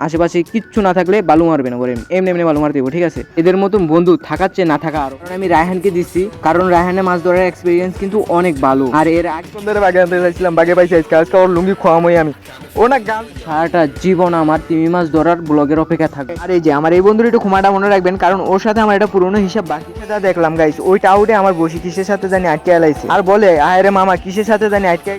আশেপাশে কিচ্ছু না থাকলে বালু মারবে না, করে এমনি এমনি বালু মারতে দেবো, ঠিক আছে। এদের মতন বন্ধু থাকার চেয়ে না থাকা আরো। আমি রায়হানকে দিচ্ছি, কারণ রায়হানের মাছ ধরার এক্সপিরিয়েন্স কিন্তু অনেক ভালো। আর এর আগে বাগে আনতে চাইছিলাম, বাগে পাইছি আজকে ওর লুঙ্গি খাওয়ামই আমি। ও না গান সারাটা জীবন আমার তিমি মাছ ধরার ব্লগের অপেক্ষা থাকে। আর এই যে আমার এই বন্ধুর একটু ক্ষমাটা মনে রাখবেন, কারণ ওর সাথে আমার একটা পুরনো হিসাব বাকি যা দেখলাম গাইস, ওইটা আউটে আমার বসি কিসের সাথে জানি আটকে আলাইছে, আর বলে আরে মামা কিসের সাথে জানি আটকে।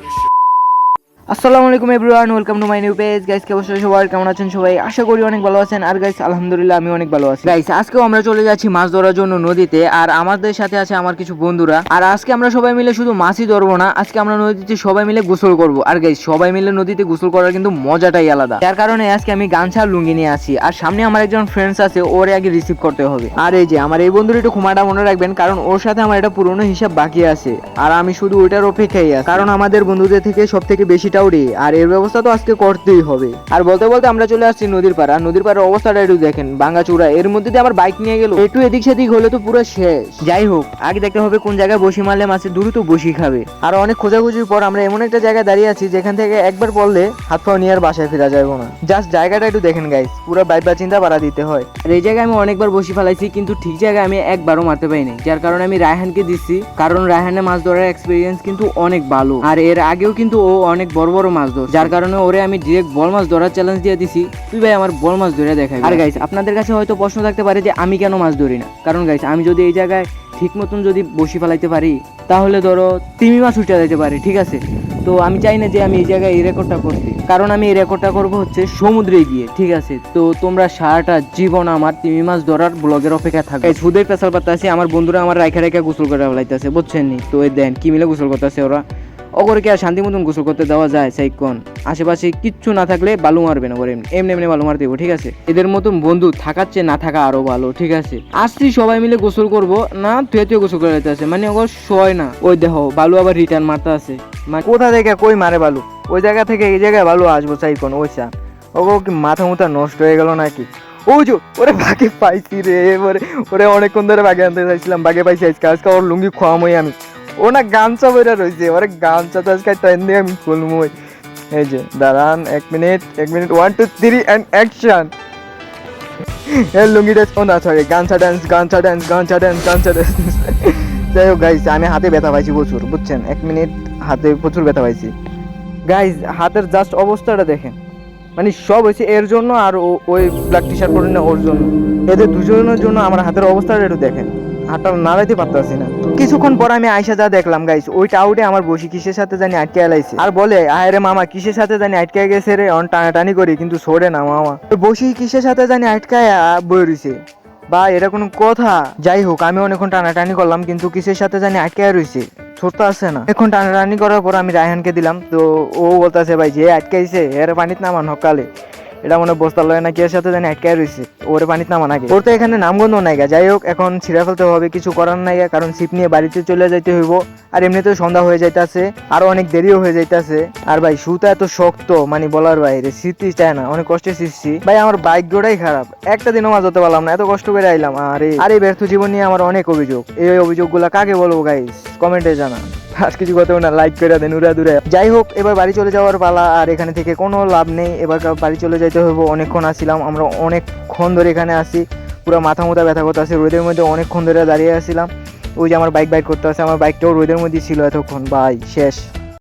আসসালামু আলাইকুম everyone, welcome to my new page. Guys কে অবশ্যই সবাই কেমন আছেন? সবাই আশা করি অনেক ভালো আছেন। আর গাইস আলহামদুলিল্লাহ আমি অনেক ভালো আছি। গাইস আজকেও আমরা চলে যাচ্ছি মাছ ধরার জন্য নদীতে, আর আমাদের সাথে আছে আমার কিছু বন্ধুরা। আর আজকে আমরা সবাই মিলে শুধু মাছই ধরবো না, আজকে আমরা নদীতে সবাই মিলে গোসল করব। আর গাইস সবাই মিলে নদীতে গোসল করার কিন্তু মজাটাই আলাদা। যার কারণে আজকে আমি গামছা আর লুঙ্গি নিয়ে আসি, আর সামনে আমার একজন ফ্রেন্ডস আছে, ওরে আগে রিসিভ করতে হবে। আর এই যে আমার এই বন্ধুর একটু ক্ষমাটা মনে রাখবেন, কারণ ওর সাথে আমার একটা পুরনো হিসাব বাকি আছে, আর আমি শুধু ওইটার অপেক্ষায় আছি, কারণ আমাদের বন্ধুদের থেকে সব থেকে বেশিটাও রে, আর এর ব্যবস্থা তো আজকে করতেই হবে। আর বলতে বলতে আমরা চলে আসছি নদীর পাড়। আর নদীর পাড়ের অবস্থাটা একটু দেখেন, ভাঙাচোরা। এর মধ্যে দিয়ে আমার বাইক নিয়ে গেল, একটু এদিক সেদিক হলে তো পুরো শেষ। যাই হোক, আগে দেখতে হবে কোন জায়গায় বসি মারলে মাছের দ্রুত বসি খাবে। আর অনেক খোঁজাখুঁজির পর আমরা এমন একটা জায়গায় দাঁড়িয়ে আছি যেখান থেকে একবার পড়লে হাত পাও নিয়ে আর বাসায় ফেরা যাবে না। জাস্ট জায়গাটা একটু দেখেন গাইস, পুরো বাইবা চিন্তা বাড়া দিতে হয়। আর এই জায়গায় আমি অনেকবার বসি ফেলাইছি, কিন্তু ঠিক জায়গায় আমি একবারও মারতে পারিনি। যার কারণে আমি রায়হানকে দিচ্ছি, কারণ রায়হানের মাছ ধরার এক্সপিরিয়েন্স কিন্তু অনেক ভালো। আর এর আগেও কিন্তু ও অনেক বড় বড় মাছ ধর, যার কারণে ওরে আমি ডিরেক্ট বল মাছ ধরার চ্যালেঞ্জ দিয়ে দিছি, তুই ভাই আমার বল মাছ ধরে দেখাই। আর গাইস আপনাদের কাছে হয়তো প্রশ্ন থাকতে পারে যে আমি কেন মাছ ধরি না। কারণ গাইস আমি যদি এই জায়গায় ঠিক মতন যদি বসি ফেলাইতে পারি, তাহলে ধরো তিমি মাছ উঠে যেতে পারে, ঠিক আছে। তো আমি চাই না যে আমি এই জায়গায় এই রেকর্ডটা করছি, কারণ আমি এই রেকর্ডটা করবো হচ্ছে সমুদ্রে গিয়ে, ঠিক আছে। তো তোমরা সারাটা জীবন আমার তিমি মাছ ধরার ব্লগের অপেক্ষা থাকবে। সুদের পেশাল পাতা আছে, আমার বন্ধুরা আমার রাইখা রেখা গোসল করে ফেলাইতেছে, বুঝছেন নি? তো এই দেন কি মিলে গোসল করতেছে ওরা। ওগরে কি আর শান্তি মতন গোসল করতে দেওয়া যায়? সাইকন আশেপাশে কিচ্ছু না থাকলে বালু মারবে না, করে এমনি এমনি বালু মারতে দেবো, ঠিক আছে। এদের মতন বন্ধু থাকার চেয়ে না থাকা আরো ভালো, ঠিক আছে। আসছি সবাই মিলে গোসল করবো না, তুই গোসল করে যেতে আছে, মানে ওর শয় না। ওই দেখো বালু আবার রিটার্ন মারতে আছে। কোথা থেকে কই মারে বালু? ওই জায়গা থেকে এই জায়গায় বালু আসবো সাইকন? ওইসা ওগো কি মাথা মুথা নষ্ট হয়ে গেল নাকি? ওই যে ওরে বাগে পাইছি রে, ওরে অনেকক্ষণ ধরে বাগে আনতে চাইছিলাম, বাগে পাইছি আজকে ওর লুঙ্গি খাওয়ামই আমি। ও না গামছা বইরা রয়েছে, ওরে গামছা তো আজকে টাইম দিয়ে আমি খুলমই। এই যে দাঁড়ান, এক মিনিট 1 2 3 অ্যান্ড অ্যাকশন। এই লুঙ্গি ড্যান্স, ও না সরি, গামছা ড্যান্স। যাই হোক গাইস, আমি হাতে ব্যথা পাইছি প্রচুর, বুঝছেন? 1 মিনিট, হাতে প্রচুর ব্যথা পাইছি গাইস। হাতের জাস্ট অবস্থাটা দেখেন, মানে সব হয়েছে এর জন্য, আর ওই ব্ল্যাক টি শার্ট পরে না ওর জন্য। এদের দুজনের জন্য আমার হাতের অবস্থাটা একটু দেখেন, হাতটা নাড়াইতে পারতেছি না। কিছুক্ষণ পর আমি আয়সা যা দেখলাম গাইস, ওইটা আউটে আমার বসি কিসের সাথে জানি আটকে আলাইছে, আর বলে আরে মামা কিসের সাথে জানি আটকে গেছে রে, অন টানাটানি করি কিন্তু সরে না মামা। বসি কিসের সাথে জানি আটকায় বই রইছে বা এটা কোনো কথা? যাই হোক, আমি অনেকক্ষণ টানাটানি করলাম, কিন্তু কিসের সাথে জানি আটকায় রইছে, ছোট্ট আসছে না। এখন টানাটানি করার পর আমি রায়হানকে দিলাম, তো ও বলতেছে ভাই যে আটকাইছে এর পানিত নামান সকালে, এটা মনে বস্তা লয় না কি এর সাথে জানি আটকায় রয়েছে, ওরে পানিত নামান আগে। ওর তো এখানে নামগন্ধ নাই গা। যাই হোক, এখন ছিঁড়া ফেলতে হবে, কিছু করার নাই গা, কারণ ছিপ নিয়ে বাড়িতে চলে যাইতে হইব। আর এমনিতেও সন্ধ্যা হয়ে যাইতেছে, আরো অনেক দেরিও হয়ে যাইতেছে। আর ভাই সুতা এত শক্ত, মানে বলার বাইরে, শীতই চায় না, অনেক কষ্টে শিখছি ভাই। আমার ভাগ্যটাই খারাপ, একটা দিনও মাছ ধরতে পারলাম না, এত কষ্ট করে আইলাম। আর এই ব্যর্থ জীবন নিয়ে আমার অনেক অভিযোগ। এই অভিযোগগুলা কাকে বলবো গাইস, কমেন্টে জানান। আর কিছু কথা না, লাইক করে দেন উড়া দূরে। যাই হোক, এবার বাড়ি চলে যাওয়ার পালা, আর এখানে থেকে কোনো লাভ নেই। এবার বাড়ি চলে যাইতে হইব। অনেকক্ষণ আসছিলাম আমরা, অনেকক্ষণ ধরে এখানে আসি, পুরো মাথা মুথা ব্যথা করতে আছে, রোদের মধ্যে অনেকক্ষণ ধরে দাঁড়িয়ে আসছিলাম। ওই যে আমার বাইক করতে আছে, আমার বাইকটাও রোদের মধ্যে ছিল এতক্ষণ, ভাই শেষ।